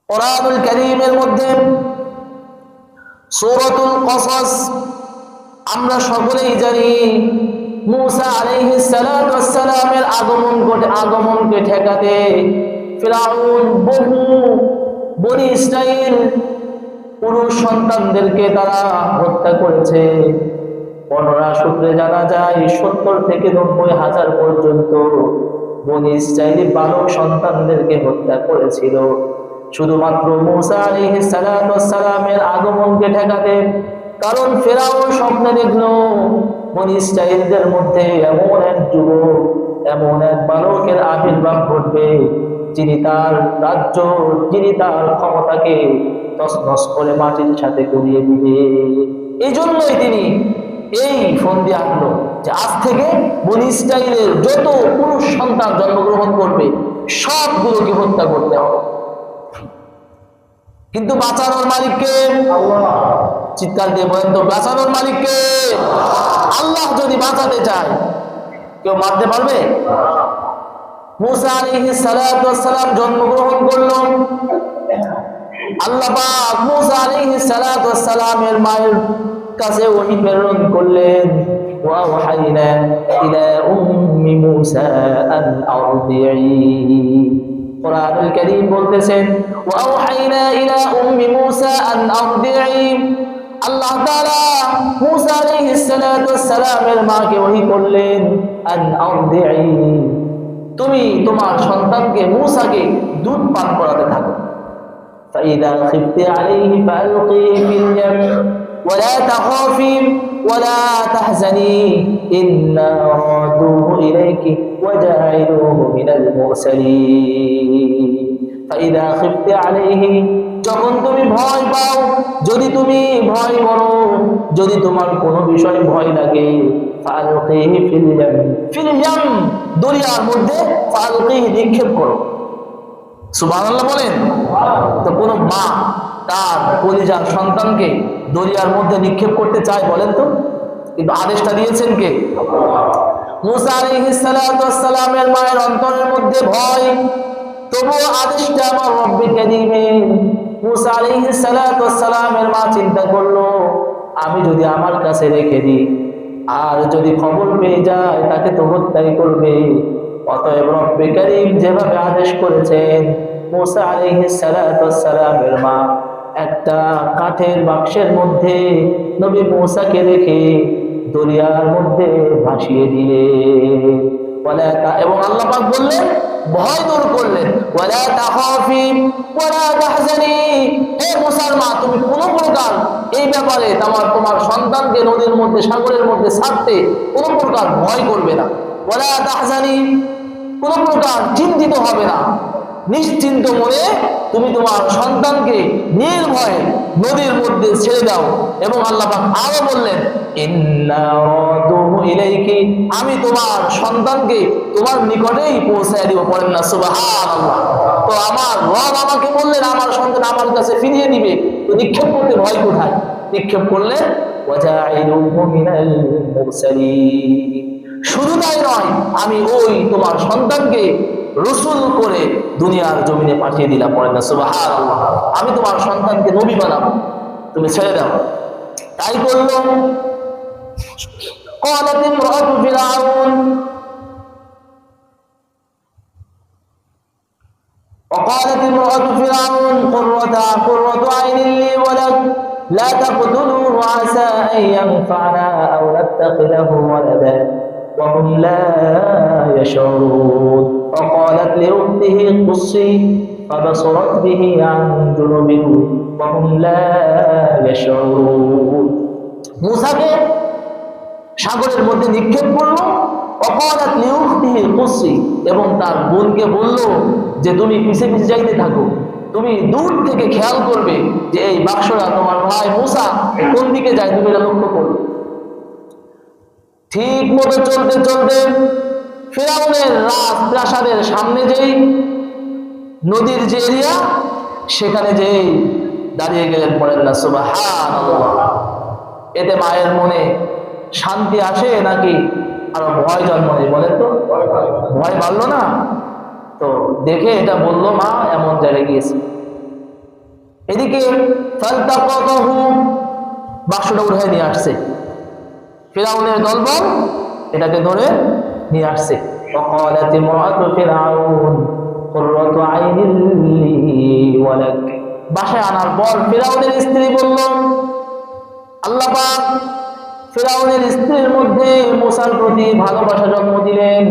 কোরআনুল কারীমের মধ্যে সূরাতুল কসস আমরা সকলেই জানি মূসা আলাইহিস সালাতু ওয়াস সালামের আগমনকে ঠেকাতে ফিরআউন বহু বনি ইসরাইল পুরুষ সন্তানদেরকে তারা হত্যা করেছে। বর্ণনা সূত্রে জানা যায় ৭০ থেকে ৯০,০০০ পর্যন্ত বনি ইসরাইলি বালক সন্তানদেরকে হত্যা করেছিল শুধুমাত্র মূসা আলাইহিস সালাতু ওয়াস সালামের আগমনকে ঠেকাতে। কারণ ফিরআউন স্বপ্নে দেখলো বনি ইসরাইলদের মধ্যে এমন এক যুবক, এমন এক বালকের আবির্ভাব ঘটবে যিনি তার রাজ্য, যিনি তার ক্ষমতাকে তছনছ করে মাটির সাথে গড়িয়ে দিবে। এই জন্যই তিনি এই ফন্দি আনলো যে আজ থেকে বনি ইসরাইলের যত পুরুষ সন্তান জন্মগ্রহণ করবে সবগুলোকে হত্যা করতে হবে। কিন্তু বাঁচানোর মালিককে আল্লাহ। চিৎকার দিয়ে বলেন তো, বাঁচানোর মালিককে আল্লাহ। যদি বাঁচাতে চায় কেউ মারতে পারবে? মূসা আলাইহিস সালাতু ওয়াস সালাম জন্মগ্রহণ করল। আল্লাহ পাক মূসা আলাইহিস সালাতু ওয়াস সালামের মায়ের কাছে ওহী প্রেরণ করলেন। ওয়া ওয়াহাইনা ইলা উম্মি মূসা আন আরদিঈ। কোরআনুল কারীম বলতেছেন ওয়া ওয়াহাইনা ইলা উম্মি মূসা আন আরদিঈ। আল্লাহ তাআলা মূসা আলাইহিস সালাতু ওয়াস সালামের মাকে ওহী করলেন আন আরদিঈ, তুমি তোমার সন্তানকে মূসাকে দুধ পান করাতে থাকো। فإذا خفت عليه فألقيه في اليم ولا تخافي ولا تحزني إنا رادوه إليك وجاعلوه من المرسلين فإذا خفت عليه, যখন তুমি ভয় পাও, যদি তুমি ভয় করো, যদি তোমার কোনো বিষয় ভয় লাগে, ফালকিহি ফিল ইয়াম, দরিয়ার মধ্যে ফালকিহি নিক্ষেপ করো। সুবহানাল্লাহ বলেন। তো কোন মা তার কলিজার সন্তানকে দরিয়ার মধ্যে নিক্ষেপ করতে চায় বলেন তো? কিন্তু আদেশটা দিয়েছেন কে? মূসা আলাইহিস সালাতু ওয়াস সালামের মায়ের অন্তরের মধ্যে ভয়, তবুও আদেশটা আমার রব্বকে দিবেন। মূসা আলাইহিস সালাতু ওয়াস সালামের মা চিন্তা করলো, আমি যদি আমার কাছে রেখে দিই আর যদি খবর পেয়ে যায় তাকে তো হত্যাই করবে। অতএব রব্বে কারীম যেভাবে আদেশ করেছেন, মূসা আলাইহিস সালাতু ওয়াস সালামের মা একটা কাঠের বাক্সের মধ্যে নবী মূসাকে রেখে দরিয়ার মধ্যে ভাসিয়ে দিলেন। এবং আল্লাহ পাক বললেন, ভয় দূর করলেন, ওয়ালা তাখাফি ওয়ালা তাহজানি, হে মূসার মা তুমি কোনো প্রকার এই ব্যাপারে তোমার সন্তানকে নদীর মধ্যে, সাগরের মধ্যে ছাড়তে কোনো প্রকার ভয় করবে না। ওয়ালা তাহজানি, কোনো প্রকার চিন্তিত হবে না, নিশ্চিন্ত মনে তুমি তোমার সন্তানকে নির্ভয়ে নদীর মধ্যে ছেড়ে দাও। এবং আল্লাহ পাক আরো বললেন, ইন্না রাদুহু ইলাইকি, আমি তোমার সন্তানকে তোমার নিকটেই পৌঁছায় দিব। পড়েন না সুবহানাল্লাহ। তো আমার রব আমাকে বললেন আমার সন্তান আমার কাছে ফিরিয়ে দিবে, তো নিক্ষেপ করতে ভয় কোথায়? নিক্ষেপ করলেন ওয়াজাইলুহু মিনাল মুরসালিন। শুধু তাই নয়, আমি ওই তোমার সন্তানকে রাসূল করে দুনিয়ার জমিনে পাঠিয়ে দিলাম। পড়েন না সুবহানাল্লাহ। আমি তোমার সন্তানকে নবী বানাবো, তুমি ছেড়ে দাও। তাই করলো। قالت امرأة فرعون وقالت امرأة فرعون قرة عين لي ولك لا تقتلوه عسى أن ينفعنا أو نتخذه ولدا وهم لا يشعرون وقالت لأخته قصي فبصرت به عن جنب وهم لا يشعرون। মূসাকে সাগরের মধ্যে নিক্ষেপ করলো। وقالت لأخته قصي, এবং তার বোনকে বলল যে তুমি পিছে পিছে যাইতে থাকো, তুমি দূর থেকে খেয়াল করবে যে এই বাক্সটা তোমার ভাই মূসা কোন দিকে যায়, তুমি এটা লক্ষ্য করবে। ঠিক মতো চলতে চলতে ফিরআউনের রাজপ্রাসাদের সামনে যেই নদীর যে এরিয়া, সেখানে যেই দাঁড়িয়ে গেলেন। পড়েন না সুবহানাল্লাহ। এতে মায়ের মনে শান্তি আসে নাকি আরো ভয় জন্ম নেই? বলেন তো, ভয় বাড়লো না? তো দেখে এটা বললো, মা এমন জায়গায় গিয়েছে। এদিকে ফালতাকাতাহু বাক্সটা উঠে নিয়ে আসছে, ফিরাউনের দলবল এটাকে ধরে নিয়ে আসছে। وقالت امرأة فرعون قرة عين لي ولك, বাসায় আনার পর ফিরাউনের স্ত্রী বলল, আল্লাহ পাক ফিরাউনের স্ত্রীর মধ্যে মূসার প্রতি ভালোবাসা জন্ম দিলেন।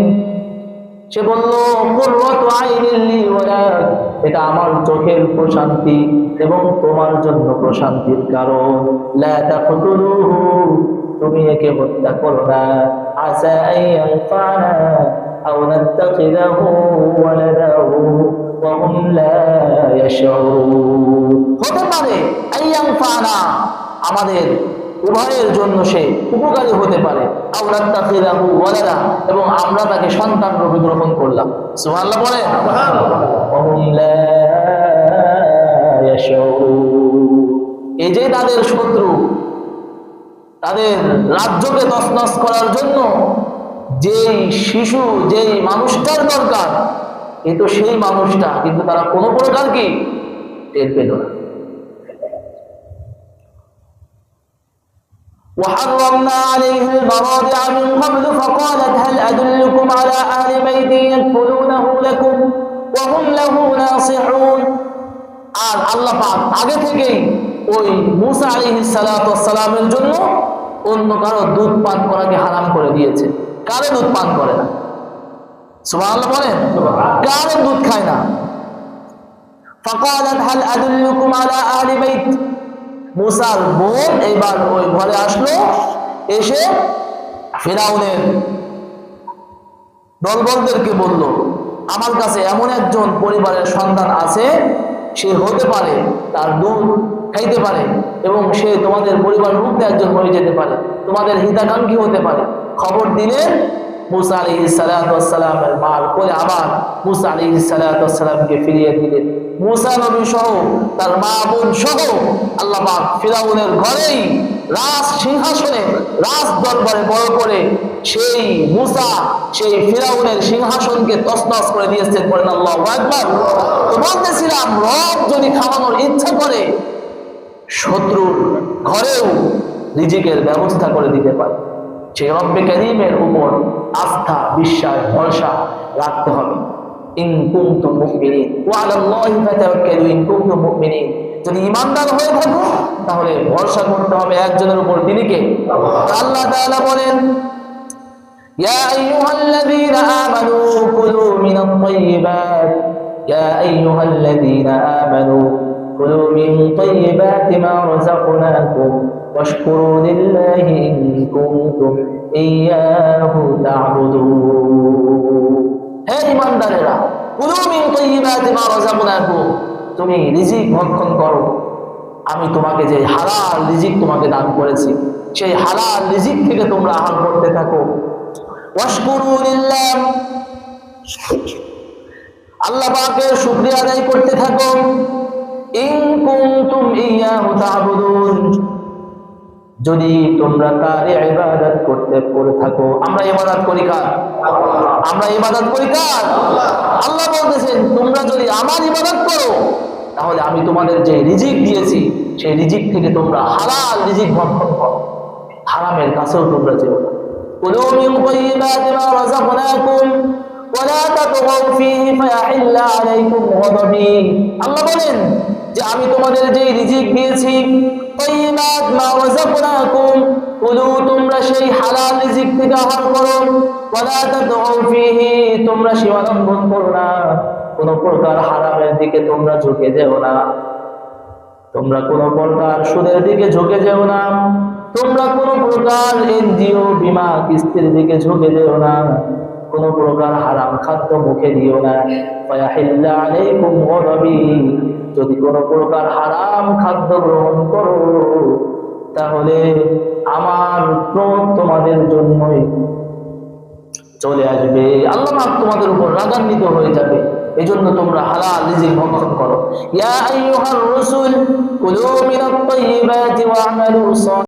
সে বলল, কুররাতু আইনিন লি ওয়ালাক, এটা আমার চোখের প্রশান্তি এবং তোমার জন্য প্রশান্তির কারণ। লা তাকতুলুহু, তুমি একে হত্যা করো না। আসা আইয়ানফানা আও নাত্তাখিযাহু ওয়ালাদাহু ওয়া হুম লা ইয়াশউরুন, হতে পারে আইয়ানফানা, আমাদের উভয়ের জন্য সে উপকারী হতে পারে, আও নাত্তাখিযাহু ওয়ালাদা, এবং আমরা তাকে সন্তান রূপে গ্রহণ করলাম। সুবহানাল্লাহ বলেন। ওয়া হুম লা ইয়াশউরুন, এই যে তাদের শত্রু, তাদের রাজ্যকে তছনছ করার জন্য যেই শিশু, যেই মানুষটার দরকার, এ তো সেই মানুষটা, কিন্তু তারা কোনো প্রকার কি টের পেল না। وحرمنا عليه المراضع من قبل فقالت هل أدلكم على أهل بيت يكفلونه لكم وهم له ناصحون, আর আল্লাহ পাক আগে থেকেই ওই মূসা আলাইহিস সালাতু ওয়াস সালামের জন্য অন্য কারো দুধ পান করাকে হারাম করে দিয়েছে। কারো দুধ পান করে না, সুবহানাল্লাহ বলেন, কারো দুধ খায় না। ফাকালাত হাল আদুল্লুকুম আলা আহলি বাইত, মূসার বোন এইবার ওই ঘরে আসলো, এসে ফিরাউনের দলবলদেরকে বলল, আমার কাছে এমন একজন পরিবারের সন্তান আছে, সে হতে পারে তার দুধ খাইতে পারে এবং সে তোমাদের পরিবার রূপে একজন হয়ে যেতে পারে, তোমাদের হিতাকাঙ্ক্ষী হতে পারে। খবর দিলেন, মূসা আলাইহিস সালাতু ওয়াস সালামের মার কোলে আবার মূসা আলাইহিস সালাতু ওয়াস সালামকে ফিরিয়ে দিলেন। মূসা নবী সহ তার মা বোন সহ আল্লাহ পাক ফিরাউনের ঘরেই রাজ সিংহাসনে, রাজ দরবারে বড় করে সেই মূসা সেই ফিরাউনের সিংহাসনকে তছনছ করে দিয়েছেন। বলেন আল্লাহু আকবার। তো বলতেছিলাম, রব যদি খাওয়ানোর ইচ্ছা করে শত্রুর ঘরেও রিজিকের ব্যবস্থা করে দিতে পারে। সেই রব্বে কারীমের উপর আস্থা, বিশ্বাস, ভরসা রাখতে হবে। ইন কুনতুম মুমিনিন ওয়া আলাল্লাহি ফাতাওয়াক্কালু ইন কুনতুম মুমিনিন, যদি ঈমানদার হয়ে থাকো তাহলে ভরসা করতে হবে একজনের উপর, তিনি কে? আল্লাহ তাআলা বলেন, ইয়া আইয়ুহাল্লাযীনা আমানু কুলু মিনাত তাইয়্যিবাত, ইয়া আইয়ুহাল্লাযীনা আমানু কুলু মিন তাইয়্যিবাতি মা রাযাকনাকুম ওয়াশকুরু লিল্লাহি ইন কুনতুম ইয়্যাহু তা'বুদুন। হে ঈমানদারেরা, কুলু মিন তাইয়্যিবাতি মা রাযাকনাকুম, তুমি রিজিক ভক্ষণ করো, আমি তোমাকে যে হালাল রিজিক তোমাকে দান করেছি, সেই হালাল রিজিক থেকে তোমরা আহার করতে থাকো। ওয়াশকুরু লিল্লাহ, আল্লাহ পাকের শুকরিয়া আদায় করতে থাকো। ইন কুনতুম ইয়্যাহু তা'বুদুন, যদি তোমরা তার ইবাদত করতে করে থাকো। আমরা ইবাদত করি কার? আমরা ইবাদত করি কার? আল্লাহ বলতেছেন, তোমরা যদি আমার ইবাদত করো তাহলে আমি তোমাদের যে রিজিক দিয়েছি সেই রিজিক থেকে তোমরা হালাল রিজিক ভক্ষণ করো, হারামের কাছেও তোমরা যেও না। কুলু মিন তাইয়্যিবাতি মা রাযাকনাকুম ওয়া লা তাতগাউ ফীহি ফায়াহিল্লা আলাইকুম গাদাবি। আল্লাহ বলেন যে আমি তোমাদের যে রিজিক দিয়েছি, তাইয়্যিবাত মা রাযাকনাকুম, কুলু, তোমরা সেই হালাল রিজিক থেকে আহার করো, ওয়া লা তাতগাউ ফীহি, তোমরা সীমা লঙ্ঘন করো না, কোন প্রকার হারামের দিকে তোমরা ঝুঁকে যেও না, তোমরা কোন প্রকার সুদের দিকে ঝুঁকে যেও না, তোমরা কোন প্রকার এনজিও বীমা কিস্তির দিকে ঝুঁকে যেও না, কোন প্রকার হারাম খাদ্য মুখে দিও না। ফায়াহিল্লা আলাইকুম গাদাবি, যদি কোন প্রকার হারাম খাদ্য গ্রহণ করো তাহলে আমার ক্রোধ তোমাদের জন্যই চলে আসবে, আল্লাহ পাক তোমাদের উপর রাগান্বিত হয়ে যাবে। এজন্য তোমরা হালাল রিজিক ভক্ষণ করো। ইয়া আইয়ুহার রাসূল কুলু মিনাত তাইয়্যিবাতি ওয়া'মালু